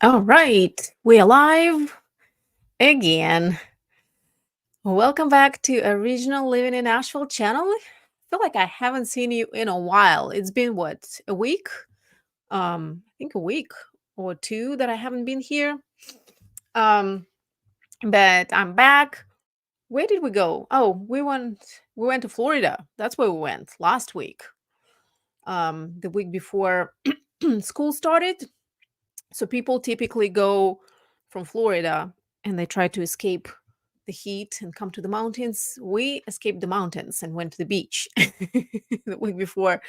All right, we're live again. Welcome back to Original Living in Asheville channel. I feel like I haven't seen you in a while. It's been what, a week? I think a week or two that I haven't been here. Um, but I'm back. Where did we go? Oh, we went to Florida. That's where we went last week. The week before school started. So people typically go from Florida and they try to escape the heat and come to the mountains. We escaped the mountains and went to the beach the week before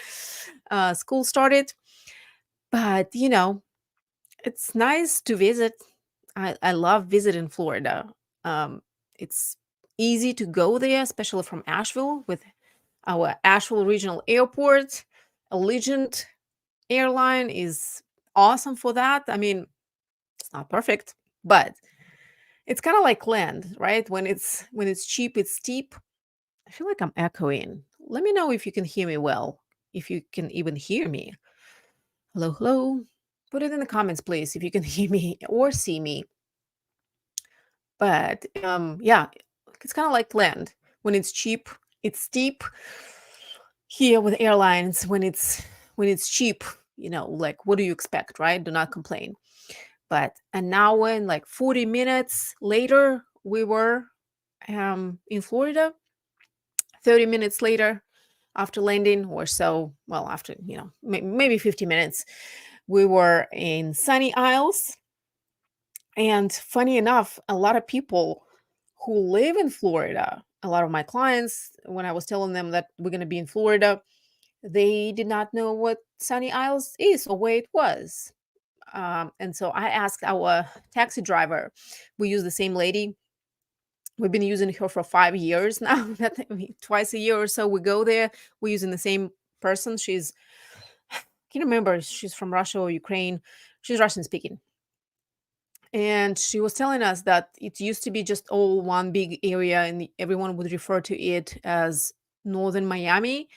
school started. But it's nice to visit. I love visiting Florida. It's easy to go there, especially from Asheville with our Asheville Regional Airport. Allegiant airline is awesome for that. I mean, it's not perfect, but it's kind of like land, right? When it's cheap, it's steep. I feel like I'm echoing. Let me know if you can hear me well, if you can even hear me. Hello, hello. Put it in the comments, please, if you can hear me or see me. But yeah, it's kind of like land. When it's cheap, it's steep. Here with airlines, when it's cheap, like what do you expect, right? Do not complain. But an hour and like 40 minutes later, we were in Florida. 30 minutes later, after landing, or so, well, after, maybe 50 minutes, we were in Sunny Isles. And funny enough, a lot of people who live in Florida, a lot of my clients, when I was telling them that we're going to be in Florida, they did not know what Sunny Isles is or where it was. And so I asked our taxi driver. We use the same lady. We've been using her for 5 years now. Twice a year or so we go there. We're using the same person. I can't remember. She's from Russia or Ukraine. She's Russian speaking. And she was telling us that it used to be just all one big area and everyone would refer to it as Northern Miami.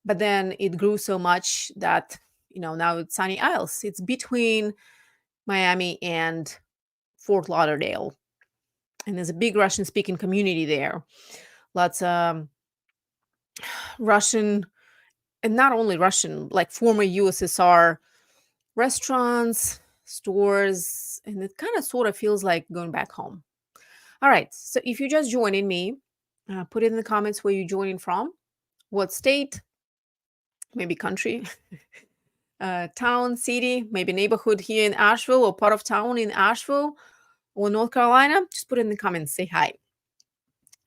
But then it grew so much that, now it's Sunny Isles. It's between Miami and Fort Lauderdale. And there's a big Russian speaking community there. Lots of Russian, and not only Russian, like former USSR restaurants, stores, and it kind of sort of feels like going back home. All right. So if you're just joining me, put it in the comments where you're joining from, what state, maybe country, town, city, maybe neighborhood here in Asheville or part of town in Asheville or North Carolina. Just put it in the comments. Say hi.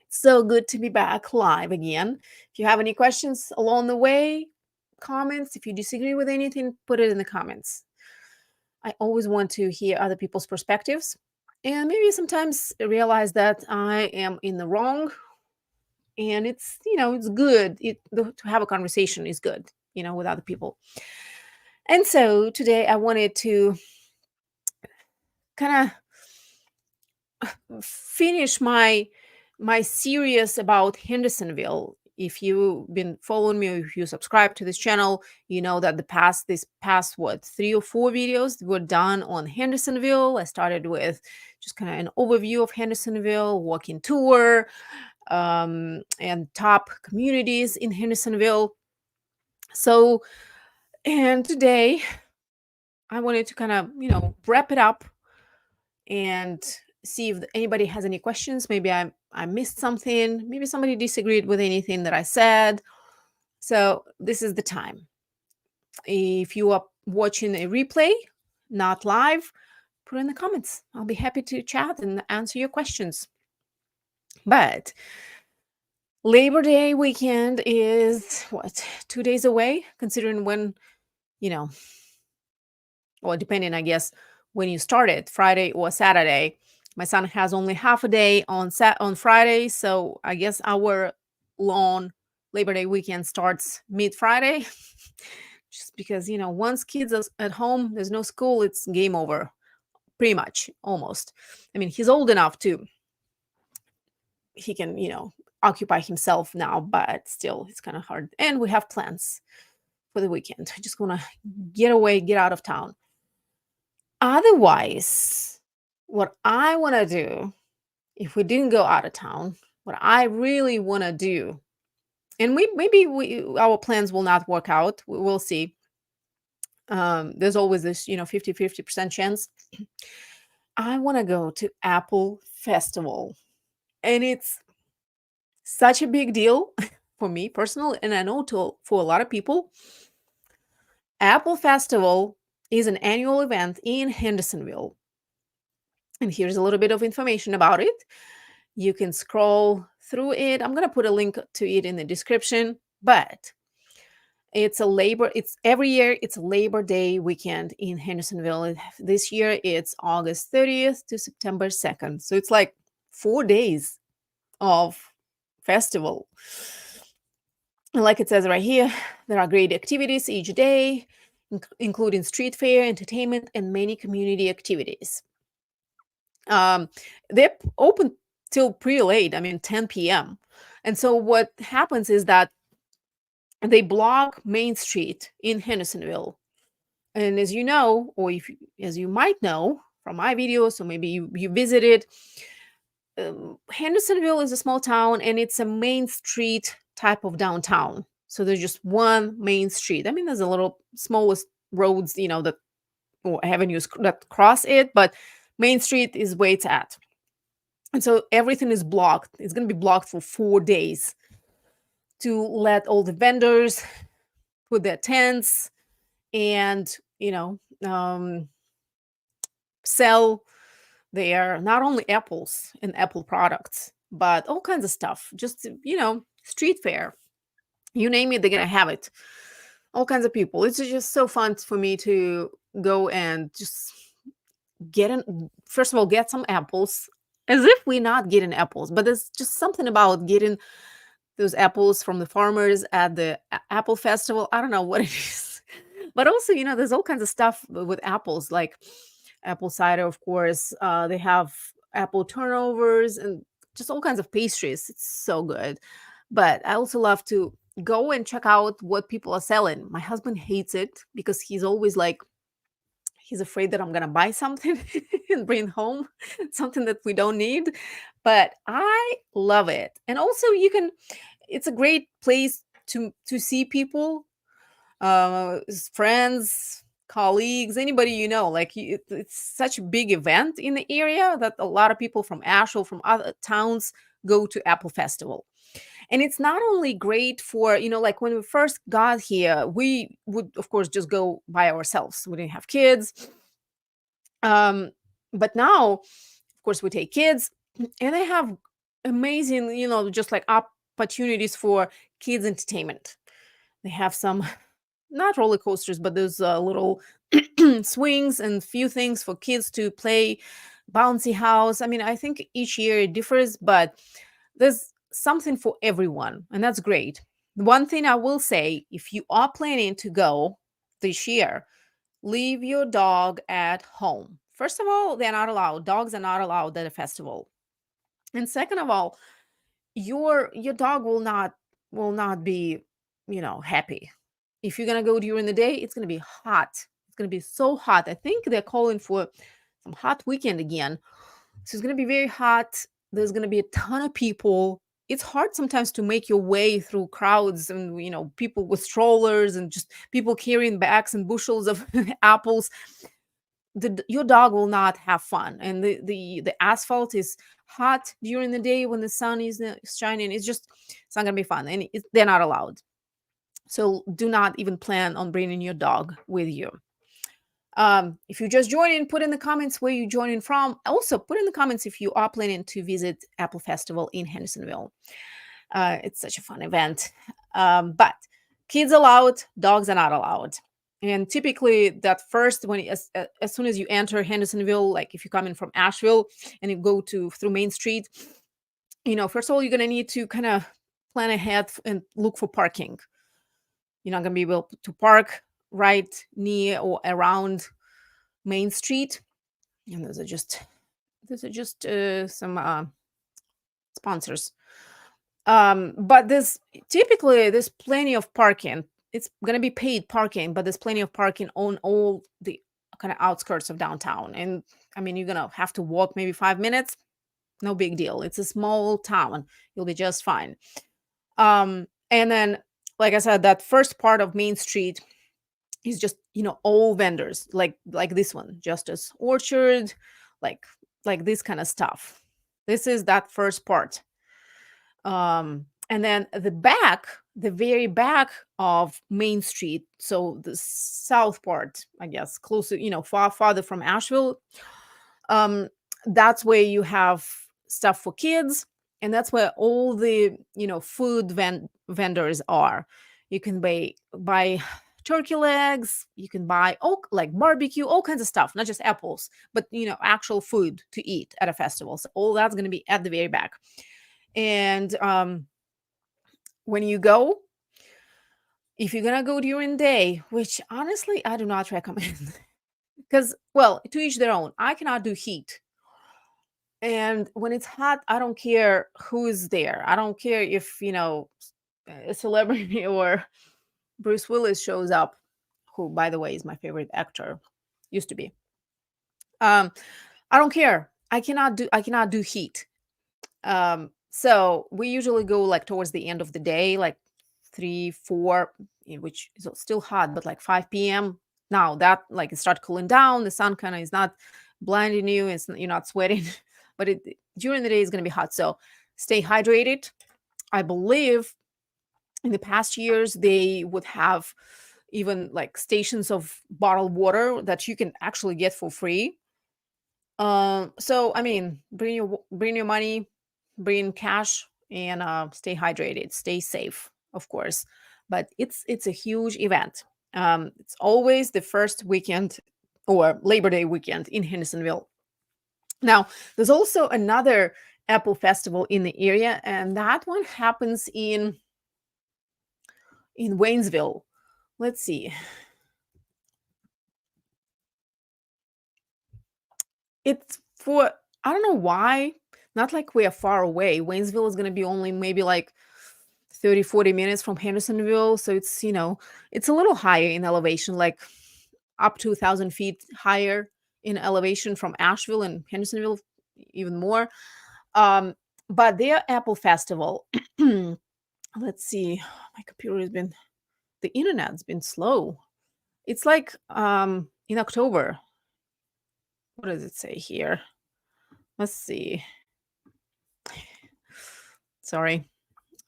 It's so good to be back live again. If you have any questions along the way, comments, if you disagree with anything, put it in the comments. I always want to hear other people's perspectives and maybe sometimes realize that I am in the wrong. And it's good. To have a conversation is good, with other people. And so today I wanted to kind of finish my series about Hendersonville. If you've been following me or if you subscribe to this channel, you know that this past 3 or 4 videos were done on Hendersonville. I started with just kind of an overview of Hendersonville, walking tour, and top communities in Hendersonville. So, and today I wanted to kind of, wrap it up and see if anybody has any questions. Maybe I missed something. Maybe somebody disagreed with anything that I said. So this is the time. If you are watching a replay, not live, put it in the comments. I'll be happy to chat and answer your questions. But Labor Day weekend is 2 days away, considering when, or depending, I guess, when you started, Friday or Saturday. My son has only half a day on Friday, so I guess our long Labor Day weekend starts mid-Friday. Just because, once kids are at home, there's no school, it's game over, pretty much, almost. I mean, he's old enough to, he can, occupy himself now, but still, it's kind of hard. And we have plans for the weekend. I just want to get away, get out of town. Otherwise, what I want to do, if we didn't go out of town, what I really want to do, and maybe our plans will not work out. We'll see. There's always this 50-50% chance. I want to go to Apple Festival, and it's such a big deal for me personally, and I know for a lot of people. Apple Festival is an annual event in Hendersonville, and here's a little bit of information about it. You can scroll through it. I'm going to put a link to it in the description, but it's every year, it's Labor Day weekend in Hendersonville. This year it's August 30th to September 2nd. So it's like 4 days of festival. And like it says right here, there are great activities each day, including street fair, entertainment, and many community activities. They're open till pretty late, I mean 10 p.m. And so what happens is that they block Main Street in Hendersonville. And as you know, or as you might know from my videos, so maybe you visited, Hendersonville is a small town and it's a main street type of downtown. So there's just one main street. I mean, there's a little smallest roads, that or avenues that cross it, but Main Street is where it's at. And so everything is blocked. It's going to be blocked for 4 days to let all the vendors put their tents and, sell their not only apples and Apple products, but all kinds of stuff. Just, street fair. You name it, they're going to have it. All kinds of people. It's just so fun for me to go and just first of all, get some apples, as if we're not getting apples, but there's just something about getting those apples from the farmers at the Apple Festival. I don't know what it is. But also, there's all kinds of stuff with apples, like apple cider, of course. They have apple turnovers and just all kinds of pastries. It's so good. But I also love to go and check out what people are selling. My husband hates it because he's always like, he's afraid that I'm going to buy something and bring home something that we don't need. But I love it. And also it's a great place to see people, friends, colleagues, anybody like it's such a big event in the area that a lot of people from Asheville, from other towns, go to Apple Festival. And it's not only great for, like when we first got here, we would, of course, just go by ourselves. We didn't have kids. But now, of course, we take kids and they have amazing, just like opportunities for kids entertainment. They have some, not roller coasters, but those little swings and few things for kids to play, bouncy house. I mean, I think each year it differs, but there's something for everyone, and that's great. One thing I will say, if you are planning to go this year, leave your dog at home. First of all, they're not allowed. Dogs are not allowed at a festival. And second of all, your dog will not be, happy. If you're gonna go during the day, it's gonna be hot. It's gonna be so hot. I think they're calling for some hot weekend again. So it's gonna be very hot. There's gonna be a ton of people. It's hard sometimes to make your way through crowds and people with strollers and just people carrying bags and bushels of apples. Your dog will not have fun, and the asphalt is hot during the day when the sun is shining. It's not gonna be fun, and they're not allowed. So do not even plan on bringing your dog with you. If you just join in, put in the comments where you joining from. Also, put in the comments if you are planning to visit Apple Festival in Hendersonville. It's such a fun event. But kids allowed, dogs are not allowed. And typically that first, as soon as you enter Hendersonville, like if you're coming from Asheville and you go through Main Street, first of all, you're going to need to kind of plan ahead and look for parking. You're not going to be able to park right near or around Main Street. And those are just some sponsors. But there's plenty of parking. It's going to be paid parking, but there's plenty of parking on all the kind of outskirts of downtown. And I mean, you're gonna have to walk maybe 5 minutes. No big deal. It's a small town. You'll be just fine. And then, like I said, that first part of Main Street is just, all vendors like this one, Justice Orchard, like this kind of stuff. This is that first part. And then the very back of Main Street, so the south part, I guess, closer, farther from Asheville, that's where you have stuff for kids, and that's where all the, food vendors are. You can buy turkey legs, you can buy like barbecue, all kinds of stuff, not just apples, but actual food to eat at a festival. So all that's going to be at the very back. And when you go, if you're gonna go during the day, which honestly I do not recommend, because, well, to each their own. I cannot do heat, and when it's hot, I don't care who is there. I don't care if a celebrity or Bruce Willis shows up, who, by the way, is my favorite actor, used to be. I don't care. I cannot do heat. So we usually go like towards the end of the day, like 3, 4, which is still hot, but like 5 p.m. Now that like it starts cooling down, the sun kind of is not blinding you, you're not sweating, but during the day is going to be hot. So stay hydrated. I believe in the past years they would have even like stations of bottled water that you can actually get for free. So I mean, bring your money, bring cash, and stay hydrated, stay safe, of course. But it's a huge event. It's always the first weekend or Labor Day weekend in Hendersonville. Now, there's also another apple festival in the area, and that one happens in Waynesville. Let's see. It's for, I don't know why, not like we are far away. Waynesville is going to be only maybe like 30, 40 minutes from Hendersonville. So it's, it's a little higher in elevation, like up to 1,000 feet higher in elevation from Asheville and Hendersonville, even more. But their apple festival, let's see, my computer the internet's been slow. It's like in October. What does it say here? Let's see. Sorry.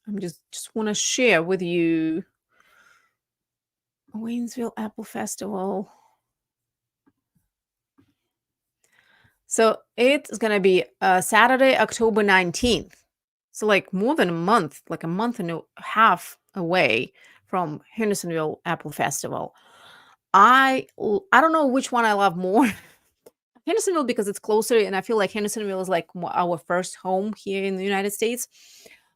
I'm just want to share with you Waynesville Apple Festival. So it's going to be Saturday, October 19th. So like more than a month, like a month and a half away from Hendersonville Apple Festival. I don't know which one I love more. Hendersonville, because it's closer, and I feel like Hendersonville is like our first home here in the United States.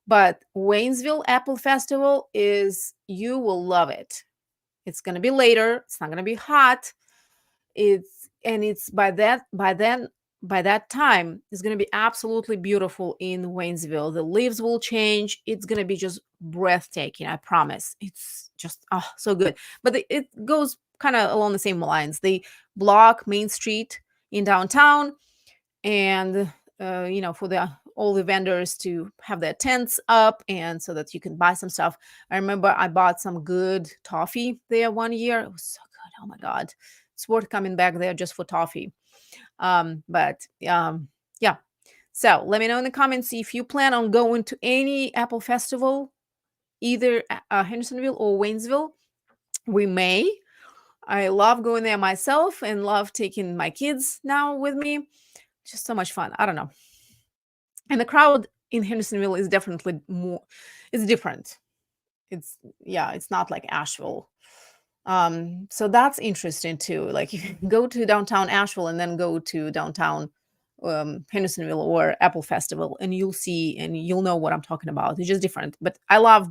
But Waynesville Apple Festival you will love it. It's going to be later. It's not going to be hot. It's by that time, it's going to be absolutely beautiful in Waynesville. The leaves will change. It's going to be just breathtaking. I promise. It's just so good. But it goes kind of along the same lines. They block Main Street in downtown, and for all the vendors to have their tents up, and so that you can buy some stuff. I remember I bought some good toffee there one year. It was so good. Oh my God. It's worth coming back there just for toffee. Yeah. So let me know in the comments if you plan on going to any Apple Festival, either Hendersonville or Waynesville. We may. I love going there myself and love taking my kids now with me. Just so much fun. I don't know. And the crowd in Hendersonville is definitely it's different. It's not like Asheville. So that's interesting too. Like you can go to downtown Asheville and then go to downtown Hendersonville or Apple Festival, and you'll see and you'll know what I'm talking about. It's just different. But I love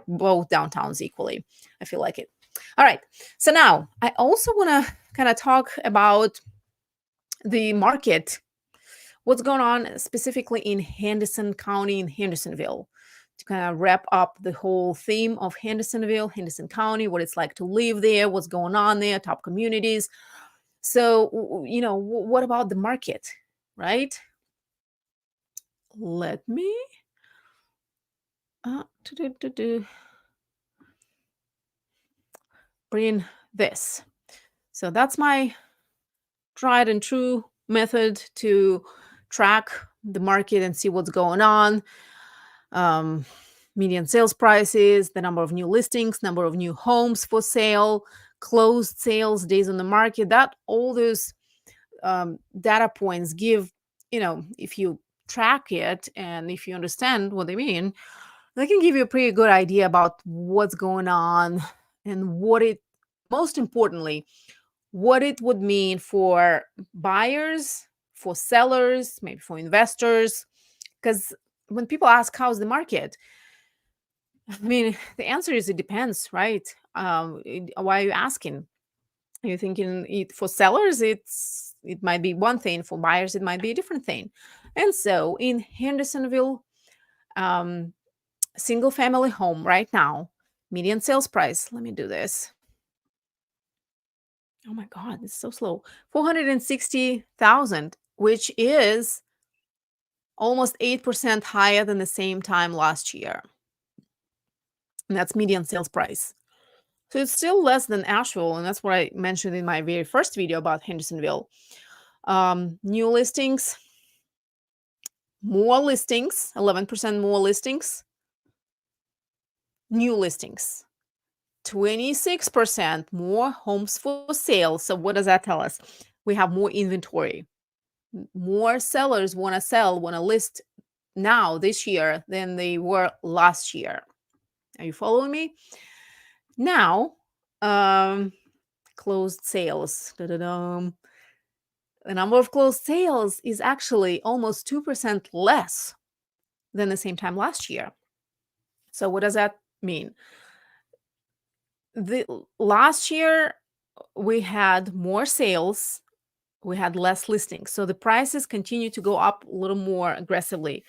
both downtowns equally. I feel like it. All right. So now I also want to kind of talk about the market, what's going on specifically in Henderson County, in Hendersonville, to kind of wrap up the whole theme of Hendersonville, Henderson County, what it's like to live there, what's going on there, top communities. So, what about the market, right? Let me bring this. So that's my tried and true method to track the market and see what's going on. Median sales prices, the number of new listings, number of new homes for sale, closed sales, days on the market. That all those data points give, if you track it and if you understand what they mean, they can give you a pretty good idea about what's going on and most importantly, what it would mean for buyers, for sellers, maybe for investors. Because when people ask, how's the market? I mean, the answer is it depends, right? Why are you asking? You're thinking for sellers, it might be one thing. For buyers, it might be a different thing. And so in Hendersonville, single family home right now, median sales price, let me do this. Oh my God, it's so slow. 460,000, which is almost 8% higher than the same time last year. And that's median sales price. So it's still less than Asheville, and that's what I mentioned in my very first video about Hendersonville. New listings, more listings, 11% more listings. New listings, 26% more homes for sale. So what does that tell us? We have more inventory. More sellers want to sell, want to list now this year than they were last year. Are you following me? Now, closed sales. The number of closed sales is actually almost 2% less than the same time last year. So what does that mean? Last year, we had more sales, we had less listings. So the prices continue to go up a little more aggressively.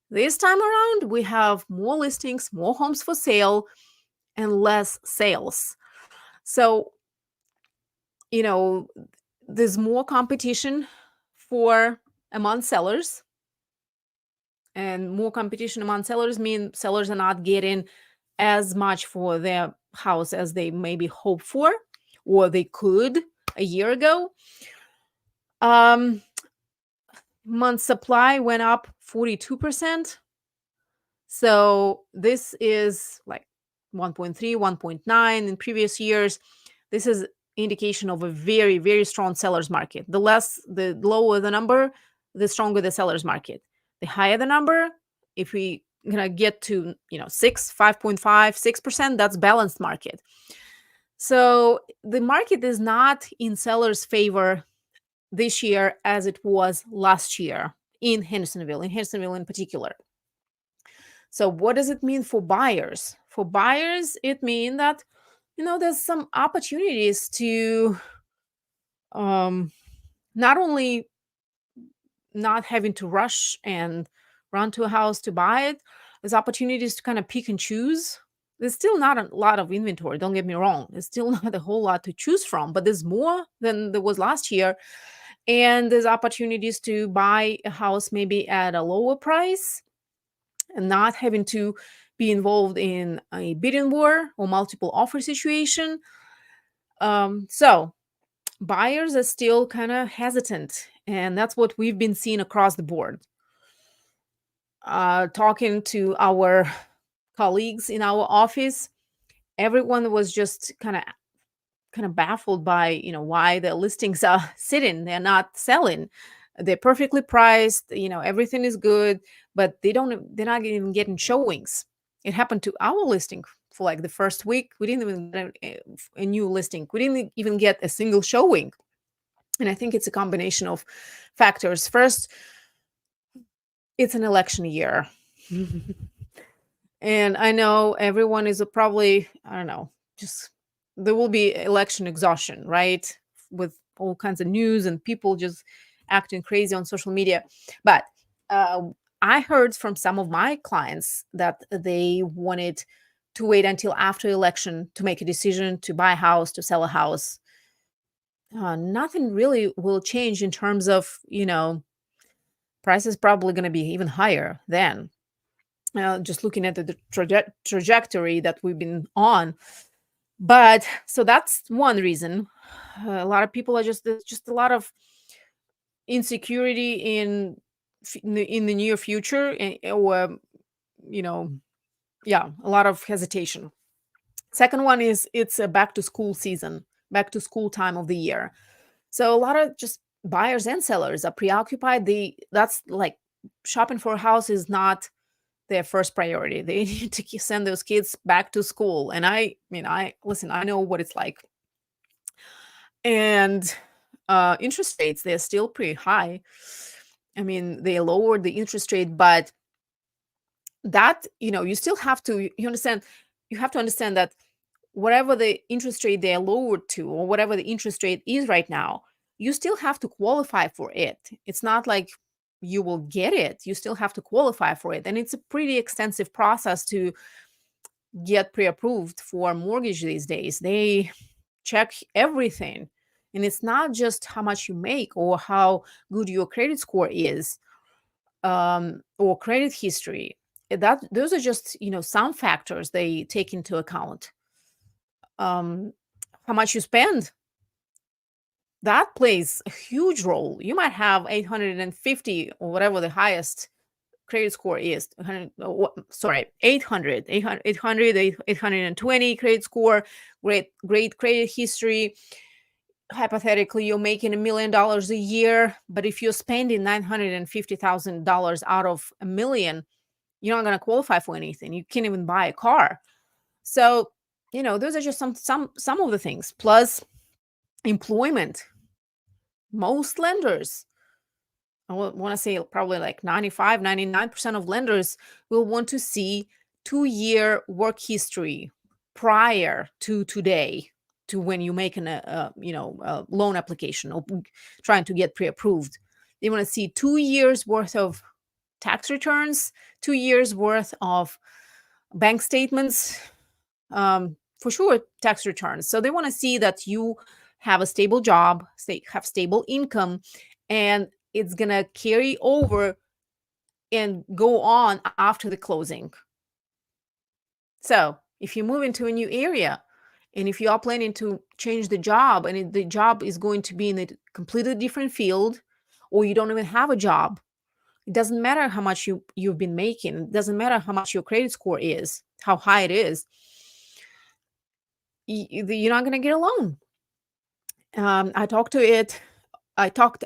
This time around, we have more listings, more homes for sale, and less sales. So, there's more competition among sellers. And more competition among sellers mean sellers are not getting as much for their house as they maybe hope for, or they could a year ago. Month supply went up 42%. So this is like 1.3, 1.9 in previous years. This is indication of a very, very strong seller's market. The lower the number, the stronger the seller's market. The higher the number, if we gonna get to 5.5, 6%, that's balanced market. So the market is not in seller's favor this year as it was last year in Hendersonville in particular. So what does it mean for buyers? For buyers, it means that there's some opportunities to not only not having to rush and run to a house to buy it, there's opportunities to kind of pick and choose. There's still not a lot of inventory, don't get me wrong. There's still not a whole lot to choose from, but there's more than there was last year. And there's opportunities to buy a house maybe at a lower price and not having to be involved in a bidding war or multiple offer situation. So buyers are still kind of hesitant, and that's what we've been seeing across the board. Talking to our colleagues in our office, everyone was just kind of baffled by why the listings are sitting, they're not selling. They're perfectly priced, everything is good, but they're not even getting showings. It happened to our listing for like the first week. We didn't even get a new listing. We didn't even get a single showing. And I think it's a combination of factors. First, it's an election year. And I know everyone is probably, I don't know, just there will be election exhaustion, right? With all kinds of news and people just acting crazy on social media. But I heard from some of my clients that they wanted to wait until after election to make a decision to buy a house, to sell a house. nothing really will change in terms of, prices probably going to be even higher then. Just looking at the trajectory that we've been on. But so that's one reason. A lot of people are there's just a lot of insecurity in the near future, or you know, yeah, a lot of hesitation. Second one is it's a back to school season, back to school time of the year. So a lot of just buyers and sellers are preoccupied. That's like shopping for a house is not their first priority. They need to send those kids back to school. And I listen, I know what it's like. And interest rates, they're still pretty high. I mean, they lowered the interest rate, but that, you still have to, you understand, you have to understand that whatever the interest rate they are lowered to, or whatever the interest rate is right now, you still have to qualify for it. It's not like you will get it. You still have to qualify for it. And it's a pretty extensive process to get pre-approved for a mortgage these days. They check everything. And it's not just how much you make or how good your credit score is, or credit history. Those are just, some factors they take into account. How much you spend, that plays a huge role. You might have 850 or whatever the highest credit score is, 820 credit score, great credit history. Hypothetically, you're making $1 million a year, but if you're spending $950,000 out of $1 million, you're not going to qualify for anything. You can't even buy a car. So, those are just some of the things. Plus, employment. Most lenders, I want to say probably like 99% of lenders will want to see 2-year work history prior to today, to when you make a loan application or trying to get pre-approved. They want to see 2 years worth of tax returns, 2 years worth of bank statements, for sure tax returns. So they want to see that you have a stable job, have stable income, and it's going to carry over and go on after the closing. So if you move into a new area, and if you are planning to change the job, and the job is going to be in a completely different field, or you don't even have a job, it doesn't matter how much you've been making. It doesn't matter how much your credit score is, how high it is. You're not going to get a loan. I talked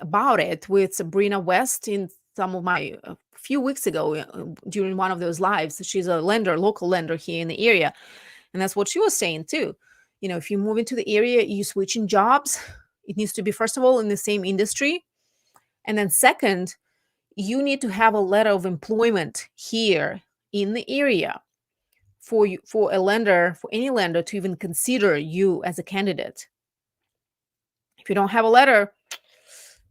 about it with Sabrina West in some of my a few weeks ago, during one of those lives. She's a local lender here in the area, and that's what she was saying too. If you move into the area, you switching jobs, it needs to be, first of all, in the same industry, and then second, you need to have a letter of employment here in the area for any lender to even consider you as a candidate. If you don't have a letter,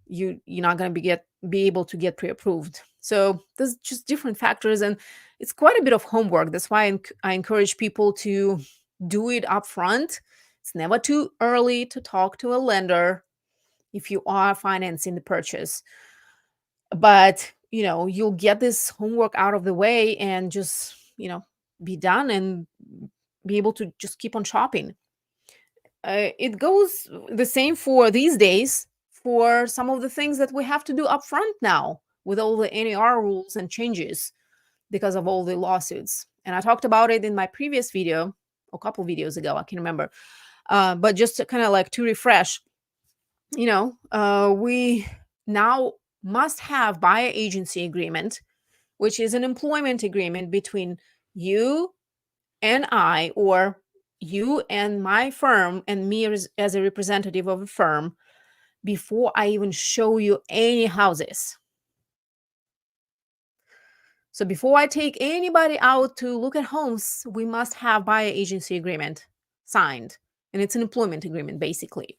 you're not going to be able to get pre-approved. So there's just different factors, and it's quite a bit of homework. That's why I encourage people to do it up front. It's never too early to talk to a lender if you are financing the purchase. But, you'll get this homework out of the way and just, be done and be able to just keep on shopping. It goes the same for these days for some of the things that we have to do up front now with all the NAR rules and changes because of all the lawsuits. And I talked about it in my previous video, a couple videos ago, I can't remember. But just to kind of like to refresh, we now must have buyer agency agreement, which is an employment agreement between you and I, or you and my firm and me as a representative of a firm, before I even show you any houses. So before I take anybody out to look at homes, we must have buyer agency agreement signed. And it's an employment agreement, basically.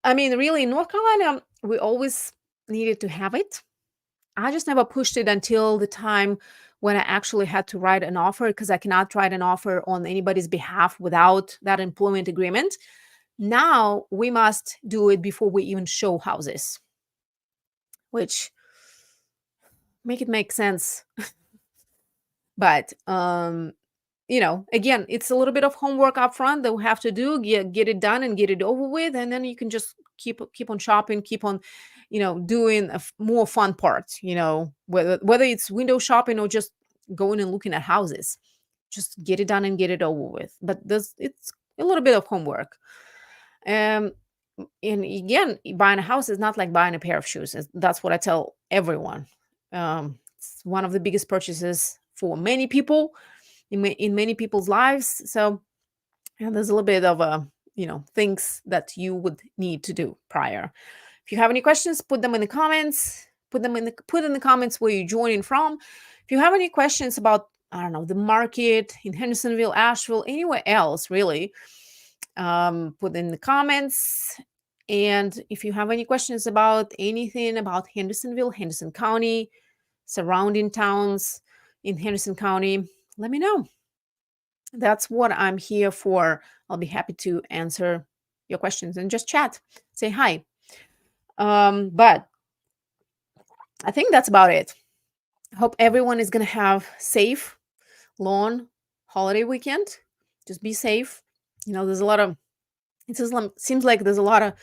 I mean, really, in North Carolina, we always needed to have it. I just never pushed it until the time when I actually had to write an offer, because I cannot write an offer on anybody's behalf without that employment agreement. Now we must do it before we even show houses, which make it make sense. But again, it's a little bit of homework up front that we have to do, get it done and get it over with, and then you can just keep on shopping, keep on, doing more fun parts. Whether it's window shopping or just going and looking at houses, just get it done and get it over with. But it's a little bit of homework. Um, and again, buying a house is not like buying a pair of shoes. That's what I tell everyone. It's one of the biggest purchases for many people in many people's lives. So there's a little bit of things that you would need to do prior. If you have any questions, put them in the comments. Put in the comments where you're joining from. If you have any questions about, I don't know, the market in Hendersonville, Asheville, anywhere else, really, put in the comments. And if you have any questions about anything about Hendersonville, Henderson County, surrounding towns in Henderson County, let me know. That's what I'm here for. I'll be happy to answer your questions and just chat, say hi. But I think that's about it. I hope everyone is going to have safe, long holiday weekend. Just be safe. There's a lot of, seems like there's a lot of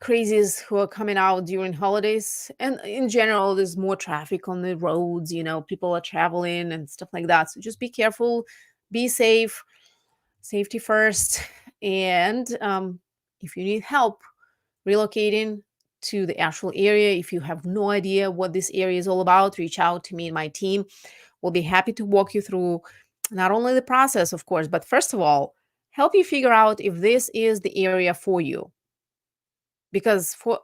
crazies who are coming out during holidays, and in general there's more traffic on the roads, people are traveling and stuff like that. So just be careful, be safe, safety first. And if you need help relocating to the actual area, if you have no idea what this area is all about, reach out to me and my team. We'll be happy to walk you through not only the process, of course, but first of all, help you figure out if this is the area for you. Because for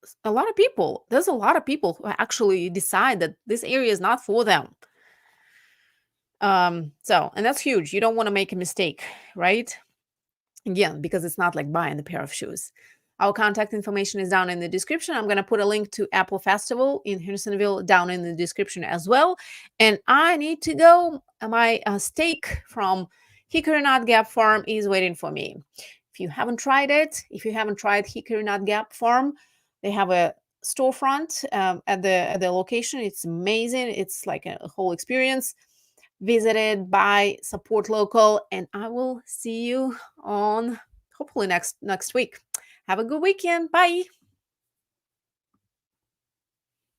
there's a lot of people who actually decide that this area is not for them. And that's huge. You don't want to make a mistake, right? Again, because it's not like buying a pair of shoes. Our contact information is down in the description. I'm going to put a link to Apple Festival in Hendersonville down in the description as well. And I need to go. My steak from ℍ𝕬𝕟𝕟𝕼 Gap Farm is waiting for me. If you haven't tried it, if you haven't tried ℍ𝕬𝕟𝕼 Gap Farm, they have a storefront at the location. It's amazing. It's like a whole experience. Visit it, buy, support local, and I will see you on hopefully next week. Have a good weekend. Bye.